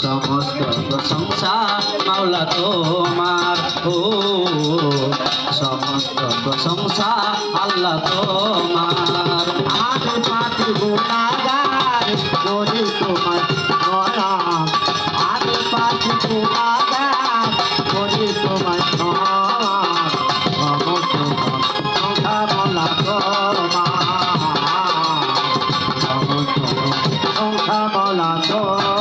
সমস্ত প্রশংসা মাওলা তোমার, ও সমস্ত প্রশংসা আল্লাহ তোমার। আমি পাপী গুনাহগার করি তোমার গোলাম, আমি পাপী গুনাহগার করি তোমার গোলাম, সমস্ত প্রশংসা মাওলা তোমার, সমস্ত প্রশংসা মাওলা তোমার।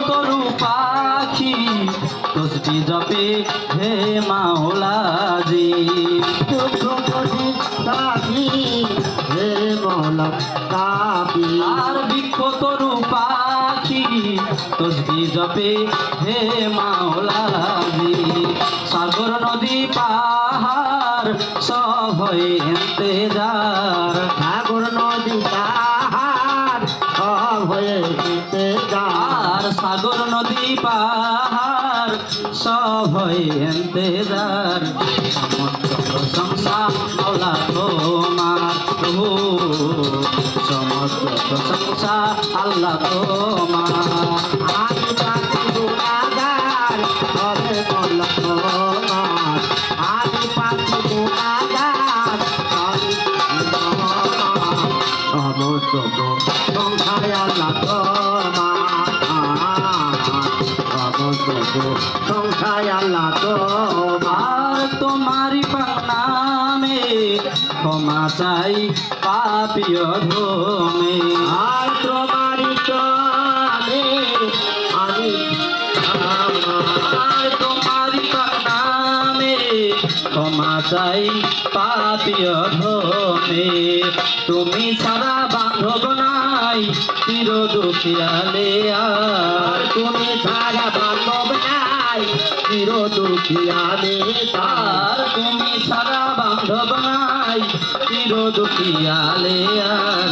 তরু পাখি তসবি জপে হে মাওলাজি, হে মৌলা কাবি, আর বৃক্ষ তরু পাখি তসবি জপে হে মাওলাজি। সাগর নদী পাহাড় সব হয়ে ইন্তেজার, সাগর নদী পাহাড় সব হয়ে ইন্তেজার, আর সাগর নদী পাহাড় সব হয়ে ইন্তেজার। সমস্ত প্রশংসা মাওলা তোমার, ও সমস্ত প্রশংসা আল্লাহ তোমার। আমি পাপী গুনাহগার করে মৌলা তোমার, আমি পাপী গুনাহগার করে তোমার, সমস্ত প্রশংসায় আল্লাহ তোমার, সমস্ত প্রশংসায় আল্লাহ তোমার। আর তোমারি নামে ক্ষমা চাই পাপিয় ধমে, আর তোমারই চলে আমি আর তোমারি নামে ক্ষমা চাই পাপিয় ধমে। তুমি ছাড়া বান্ধব নাই চির দুখিয়ালে, আর তুমি ছাড়া বান্ধব নাই চির দুঃখিয়ালে আর তুমি ছাড়া বান্ধব নাই চির দুখিয়ালে, আর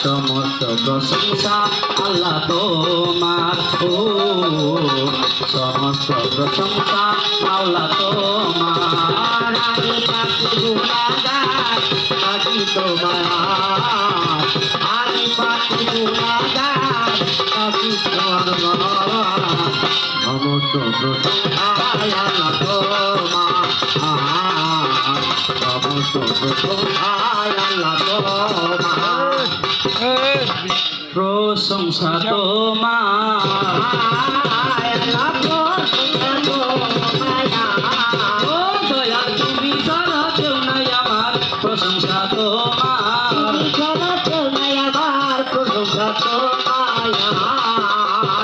সমস্ত প্রশংসা আল্লাহ তোমার, ও সমস্ত প্রশংসা আল্লাহ তোমার। আমি পাপী গুনাহগার আমি তোমার, আমি পাপী গুনাহগার আমি তোমার, সমস্ত প্রশংসায় আল্লাহ তোমার, সমস্ত প্রশংসায় আল্লাহ তোমার। প্রশংসা তোমার, ও দয়াল তুমি ছাড়া কেউ নাই আমার, প্রশংসা তোমার।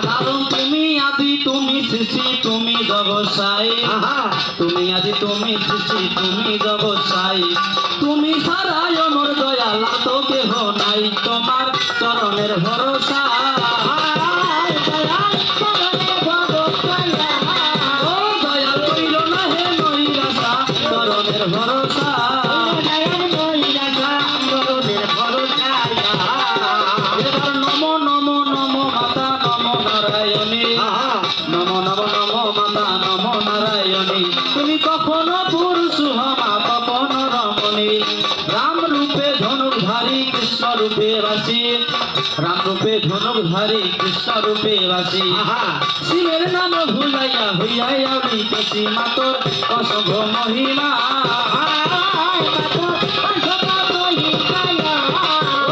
কারণ তুমি আদি তুমি সৃষ্টি তুমি জগৎসাই, তুমি আদি তুমি সৃষ্টি তুমি জগৎসাই। তুমি ছাড়াই অমর দয়াল তো কেহ নাই, তোমার চরণের ভরসা। ও দয়াল কইল না হে নৈরাশা, চরণের ভরসা। এবার নমো নমো নমো মাতা নমো নারায়ণী, নমো নমো নমো মাতা নমো নারায়ণী। তুমি কখনো পুরুষ হমা কখনো রমণী, রাম রূপে ধনুকধারী কৃষ্ণ রূপে বাসী, রাম রূপে ধনুকধারী কৃষ্ণ রূপে বাসী। শিবের নাম ভুলাইয়া হইয়া উড়িতেছি মাতর অসংখ্য মহিমা।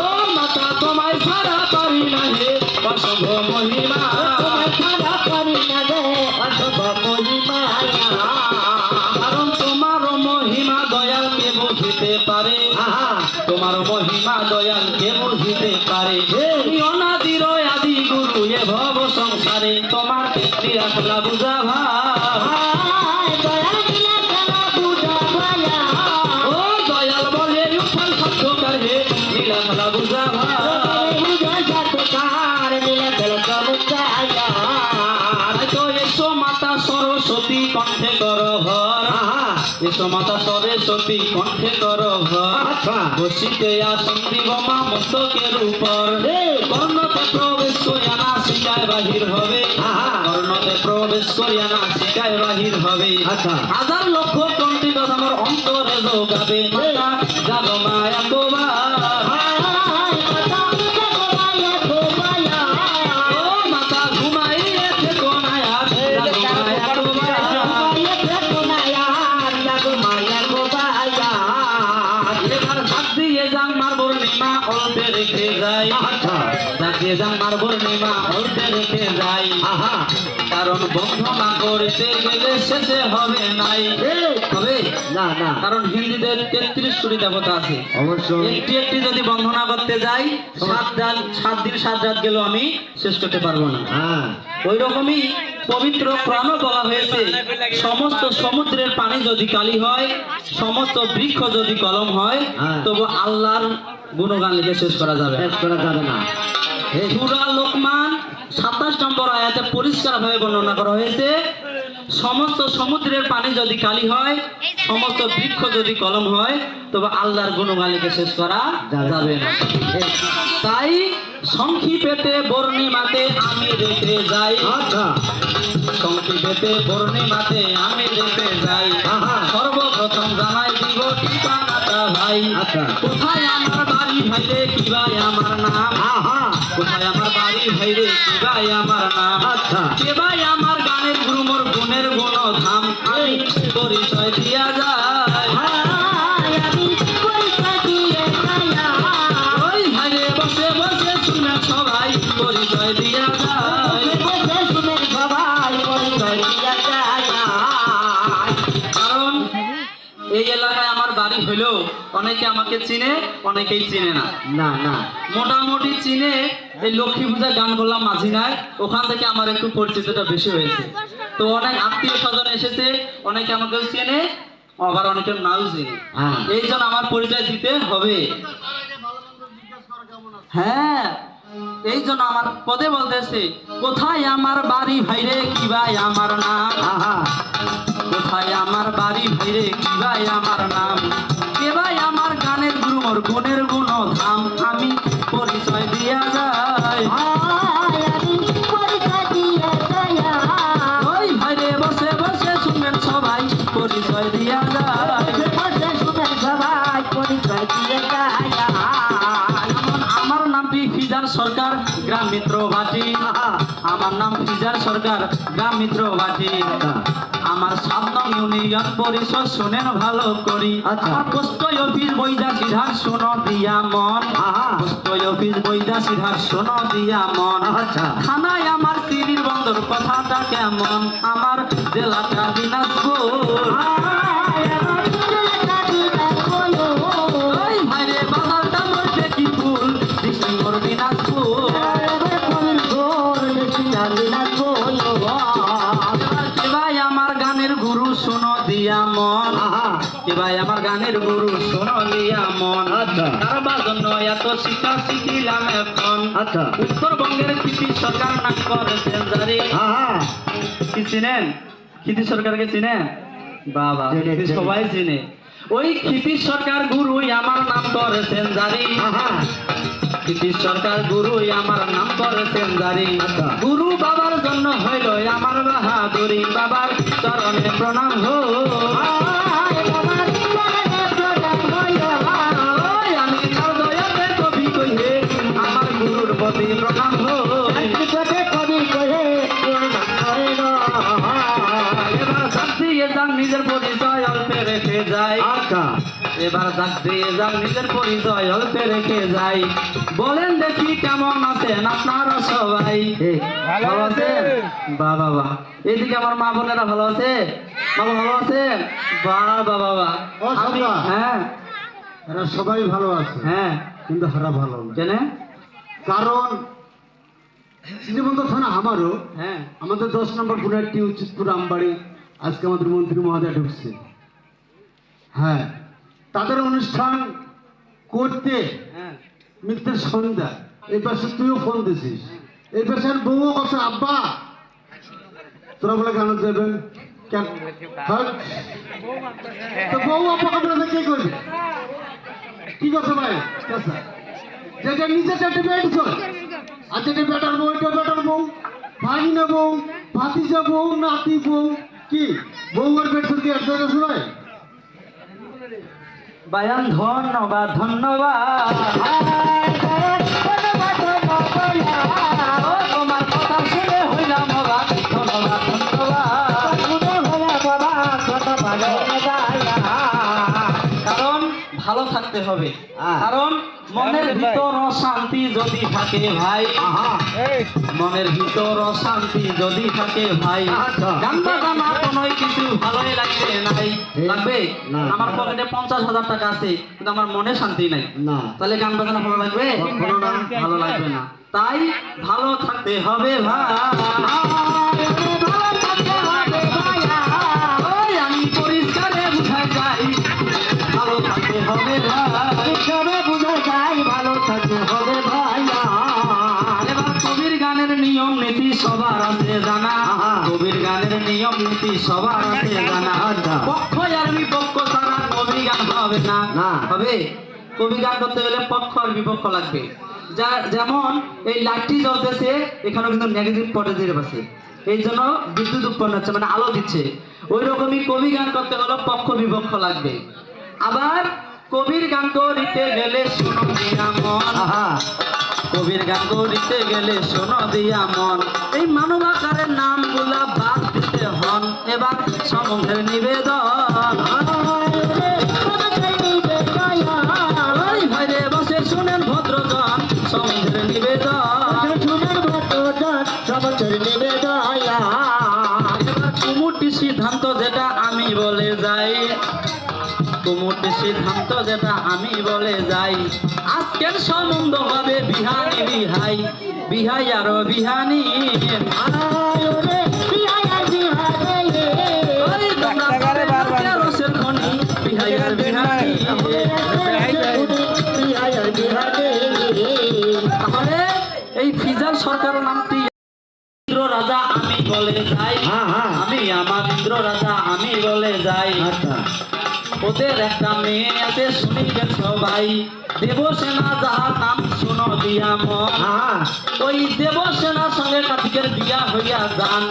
ও মাতা তোমায় ছাড়া পারি না হে অসংখ্য মহিমা। কারণ তোমার মহিমা দয়াল কে বুঝিতে পারে, তোমার মহিমা দয়াল কে বুঝিতে পারে। তুমি অনাদির আদি গুরু এ ভব সংসারে, তোমার নিরাখলা বুঝা ভাব। ও দয়াল বলে উত্থান সত্যকার হে নিরাখলা বুঝা ভাব। তো এসো মাতা সরস্বতী কণ্ঠে কর ভর, এসো মাতা সরস্বতী কণ্ঠে কর ভর। বসিতে আসন দিব মা মস্তকের উপর, কর্ণতে প্রবেশ করিয়া না শিকায় বাহির হবে, কর্ণতে প্রবেশ করিয়া না শিকায় বাহির হবে। হাজার লক্ষ কণ্ঠে আমার অন্তরে যোগাবে, মাতা জাগো মায়া কোবা। ও দিয়ে যান মার পূর্ণিমা হইতে রেখে যাই আহা কারণ বন্ধনা করতে গেলে শেষে হবে নাই হবে না না কারণ হিন্দুদের 33 কোটি দেবতা আছে অবশ্যই একটি একটি যদি বন্ধনা করতে যাই 7 দিন 7 রাত গেলেও আমি শেষ করতে পারবো না হ্যাঁ ওই রকমই পবিত্র কোরআনও বলা হয়েছে সমস্ত সমুদ্রের পানি যদি কালি হয় সমস্ত বৃক্ষ যদি কলম হয় হ্যাঁ। তবু আল্লাহর গুণগান লিখে শেষ করা যাবে শেষ করা যাবে না সূরা লোকমান 27 নম্বর আয়াতে পরিষ্কারভাবে বর্ণনা করা হয়েছে সমস্ত সমুদ্রের পানি যদি কালি হয় সমস্ত বৃক্ষ যদি কলম হয় তবে আল্লাহর গুণগান লিখে শেষ করা যাবে না তাই সংক্ষিপেতে বর্ণিমাতে আমি রেখে যাই আচ্ছা সংক্ষিপেতে বর্ণিমাতে আমি রেখে যাই আহা। সর্বপ্রথম জানাই দিব ঠিকানাটা ভাই আচ্ছা কোথায় আমার বাড়ি ভাইরে কি ভাই আমার নাম আহা কোথায় আমার বাড়ি ভাইরে কি ভাই আমার নাম আচ্ছা কে ভাই আমার গানের গুরু মোর গুণের গুণ ধাম আমি পরিচয় দিয়া যায় ওই ভাইরে বসে বসে শুনে সবাই পরিচয় দিয়া যায় কারণ এই এলাকায় আমার বাড়ি হইলেও অনেকে আমাকে চিনে অনেকেই চিনে না না না মোটামুটি চিনে এই লক্ষ্মী পূজা গান করলাম মাঝি নাই ওখান থেকে আমার একটু পরিচিতটা বেশি হয়েছে তো অনেক আত্মীয় স্বজন এসেছে অনেকে আমাকে চেনে আবার অনেকে নাও চিনে হ্যাঁ এই জন্য আমার পরিচয় দিতে হবে হ্যাঁ এই জন্য আমার পদে বলতেছে কোথায় আমার বাড়ি ভাইরে কি ভাই আমার নাম আহা কোথায় আমার বাড়ি ভাইরে কি ভাই আমার নাম কে ভাই আমার গানের গুরু মোর গুণের গুণ ধাম আমি পরিচয় দিয়া যাই ওই ভাইরে বসে বসে শুনবেন সবাই পরিচয় দিয়া যায় যেমন আমার নামটি ফিজার সরকার গ্রাম মিত্র ভাটি আমার নাম ফিজার সরকার গ্রাম মিত্র ভাটি আমার 7 নং ইউনিয়ন পরিষদ শুনেন ভালো করি আচ্ছা। আমার পোস্ট অফিস বইদা সিধার শোনো দিয়া মন আহা পোস্ট অফিস বইদা সিধার শোনো দিয়া মন আচ্ছা থানায় আমার সিরির বন্দর কথাটা কেমন আমার জেলাটা দিনাজপুর ওই ভাইরে বাজারটা মধ্যে কি ফুল ডিসেম্বর দিনাজপুর কে ভাই আমার গানের গুরু শোনো দিয়া মন আহা কে ভাই আমার গানের গুরু শোনো দিয়া মন আচ্ছা কারবার জন্য এত শিক্ষা শিখিলাম এখন আচ্ছা উত্তরবঙ্গের কৃষি সরকার নাম করেছেন জারি আহা কি চিনেন কৃষি সরকারকে চিনেন বাবা চিনে, চিনে। সবাই চিনে ওই কৃষি সরকার গুরুই আমার নাম করেছেন জারি আহা কৃষি সরকার গুরুই আমার নাম করেছেন জারি আচ্ছা। গুরু বাবার জন্য হইল আমার বাহাদুরি বাবার চরণে প্রণাম হো ওই আমি তার দয়াতে কবি কইহে আমার গুরুর প্রতি প্রণাম হো এবার ডাক দিয়ে যান নিজের পরিচয় অল্পে রেখে যাই আচ্ছা এবার ডাক দিয়ে যান নিজের পরিচয় অল্পে রেখে যাই বলেন দেখি কেমন আছেন আপনারা সবাই ঠিক ভালো আছেন বাবা বাবা এইদিকে আমার মা বোনেরা ভালো আছে বাবা ভালো আছেন বাবা বাবা ও আমি সদা। হ্যাঁ এরা সবাই ভালো আছে হ্যাঁ কিন্তু হারা ভালো না কেন কারণ শ্রীমন্ত থানা আমারও হ্যাঁ আমাদের 10 নম্বর পুরাটি উচিতপুর আমবাড়ি আজকে আমাদের মন্ত্রী মহোদয় ঢুকছে হ্যাঁ তাদের অনুষ্ঠান করতে হ্যাঁ মিত্রের সন্ধ্যা এই পাশে তুইও ফোন দিছিস এই পাশে আর বউও কথা আব্বা তোরা বলে কেন দেবেন কেন হ্যাঁ? তো বউ আব্বা আপনাদের কি করবে কি করছে ভাই চাচা? যেটা নিচে চারটে বেড চল আর যেটা বেটার বউ এটা বেটার বউ ভাগিনা বউ ভাতিজা বউ নাতি বউ কি বউ আর বেড চল কি এক জায়গায় শোনায় বায়ান ধন্যবাদ ধন্যবাদ ও তোমার কথা শুনে হইলাম অবাক ধন্যবাদ ধন্যবাদ কারণ ভালো থাকতে হবে হ্যাঁ। কারণ মনের ভিতর অশান্তি যদি থাকে ভাই, আহা মনের ভিতর অশান্তি যদি থাকে ভাই, আচ্ছা। গান বাজানা কোনোই কিছু ভালোই লাগবে নাই। লাগবে? না। আমার পকেটে 50,000 টাকা আছে কিন্তু আমার মনে শান্তি নাই, না তাহলে গান বাজানা ভালো লাগবে? কখনো না। ভালো লাগবে না। তাই ভালো থাকতে হবে ভাই, ভালো থাকতে হবে ভাইয়া। ওই আমি পরিষ্কারে বুঝাই যাই, ভালো থাকতে হবে ভাই, পরিষ্কারে বুঝাই যাই, ভালো থাকতে হবে ভাইয়া। এবার কবির গানের নিয়ম নীতি সবার আছে জানা, কবির গানের নিয়ম নীতি সবার আছে জানা। আচ্ছা। পক্ষ আর বিপক্ষ ছাড়া কবি গান হবে না। না। হবে? কবি গান করতে গেলে পক্ষ আর বিপক্ষ লাগবে। যেমন এই লাইটটি জ্বলতেছে, এখানেও কিন্তু নেগেটিভ পজিটিভ আছে, এই জন্য বিদ্যুৎ উৎপন্ন হচ্ছে, মানে আলো দিচ্ছে। ওই রকমই কবি গান করতে হলে পক্ষ বিপক্ষ লাগবে। আবার কবির গান করিতে গেলে শোনো দিয়া মন, আহা কবির গান করিতে গেলে শোনো দিয়া মন, এই মানব আকারের নাম গুলা বাদ দিতে হন। এবার সমুখের নিবেদন, ওই ভাইরে বসে শুনেন ভদ্রজন, সমুখের নিবেদন, এবার কুমুটি সিদ্ধান্ত যেটা আমি বলে যাই, কুমুটি সিদ্ধান্ত যেটা আমি বলে যাই, আজকের সম্বন্ধ হবে বিহানি বিহাই, বিহাই আর বিহানি। ওই তোমরা পারে না রসের খনি, বিহাই আর বিহানি। তাহলে এই ফিজাল সরকারের নামটি ইন্দ্র রাজা আমি বলে যাই, হ্যাঁ, হ্যাঁ। আমি আমার ইন্দ্র রাজা আমি বলে যাই। আচ্ছা ওদের একটা মেয়ে আছে শুনিবেন সবাই, দেবসেনা যাহার নাম শুনো দিয়া মন, হ্যাঁ ওই দেবসেনার সঙ্গে কার্তিকের বিয়া হইয়া যান।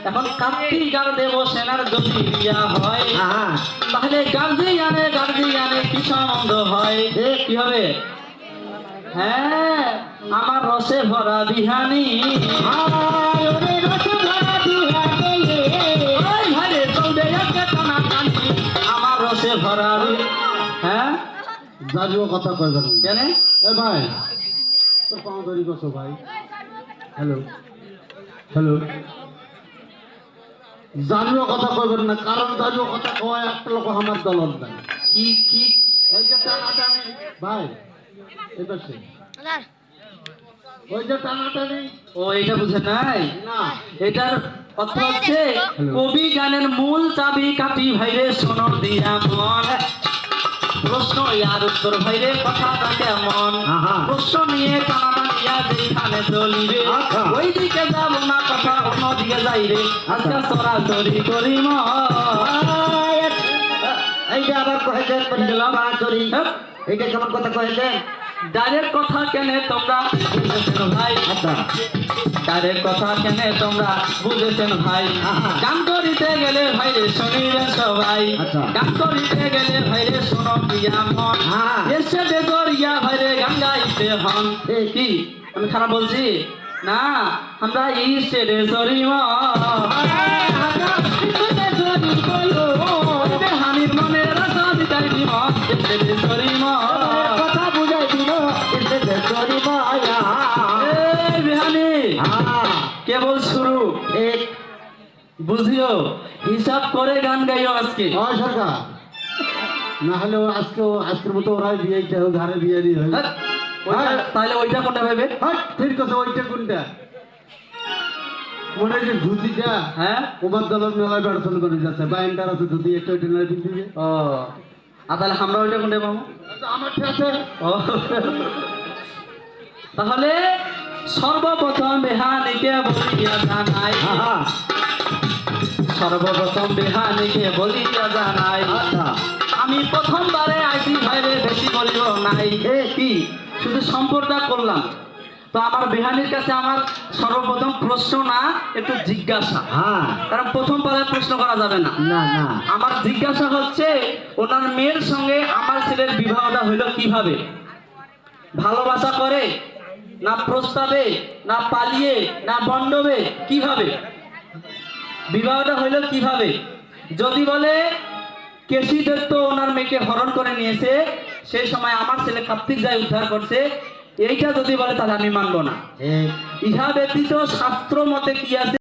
এখন কার্তিক আর দেবসেনার যদি বিয়া হয়, হ্যাঁ তাহলে গার্জিয়ানে কি সম্বন্ধ হয়? কি হবে? হ্যাঁ, আমার রসে ভরা বিহানি, ওই ঘরে চলবে একটা টানাটানি, আমার রসে ভরা হ্যাঁ জাজুও কথা কইবেন না। কেন? এ ভাই তোর পাও ধরি করছো ভাই। হ্যালো হ্যালো জাজুও কথা কইবেন না, কারণ জাজুও কথা কয় একটা লোক আমার দলত নাই। কি কি ওই যে টানাটানি ভাই এটা সে ওই যে টানাটানি ও এটা বুঝে নাই? না এটার অর্থ হচ্ছে কবি গানের মূল চাবি কাটি ভাইরে শোনো দিয়া মন, প্রশ্ন আর উত্তর ভাইরে কথাটা কেমন, আহা। প্রশ্ন নিয়ে টানাটানিয়া যেখানে চলিবে, আচ্ছা। ওইদিকে যাব না কথা অন্যদিকে যাই রে, আজকে চরাচরি করি এইটা আবার কয়েছেন হ্যাঁ? এইটা কেমন কথা কয়েছেন? ডাইরেক্ট কথা কেনে তোমরা বুঝেছেন ভাই, আচ্ছা ডাইরেক্ট কথা কেনে তোমরা বুঝেছেন ভাই, আহা। গান করিতে গেলে ভাইরে শুনিবেন সবাই, আচ্ছা। গান করিতে গেলে ভাইরে শোনো দিয়া মন, হ্যাঁ। এসে দেশরিয়া ভাইরে গান গাইতে হন। এই কি আমি খারাপ বলছি না? আমরা এই স্টেডে সরি হানির মনে রাখা বিদায় দিব, স্টেডে সরি কথা বুঝাই দিল এসে সরি মায়া। এই বিহানি হ্যাঁ কেবল শুরু, এক বুঝিও হিসাব করে গান গাইও আজকে। হয় সরকার না হলে আজকের মতো ওরাই বিয়ে ঘরে বিয়ে দিয়ে হয়। হ্যাঁ, তাহলে ওইটা কোনটা ভাবে? হ্যাঁ ঠিক আছে ওইটা কোনটা মনে হয় যে ধুতিটা হ্যাঁ, ওবার দলের মেলায় বেড়াশোনা করে যাচ্ছে বাইন্ডার আছে ধুতি একটা ওইটা না দিবে ও তাহলে আমরা ওইটা কোনটা পাবো? আমার ঠিক আছে ও তাহলে সর্বপ্রথম বেহানিকে বলিয়া জানাই, হ্যাঁ সর্বপ্রথম বেহানিকে বলিয়া জানাই, আচ্ছা আমি প্রথমবারে আইসি ভাইরে বেশি বলিব নাই। কি শুধু সম্পর্কটা করলাম, তো আমার বেহানির কাছে আমার সর্বপ্রথম প্রশ্ন না, একটু জিজ্ঞাসা। হ্যাঁ কারণ প্রথম পারে প্রশ্ন করা যাবে না। না না আমার জিজ্ঞাসা হচ্ছে ওনার মেয়ের সঙ্গে আমার ছেলের বিবাহটা হইল কিভাবে? ভালোবাসা করে না প্রস্তাবে না পালিয়ে না মণ্ডপে, কিভাবে বিবাহটা হইল কিভাবে? যদি বলে কেশি দত্ত ওনার মেয়েকে হরণ করে নিয়েছে, সেই সময় আমার ছেলে কার্তিক যাই উদ্ধার করছে, এইটা যদি বলে তাহলে আমি মানবো না। ইহা ব্যতীত শাস্ত্র মতে কি আছে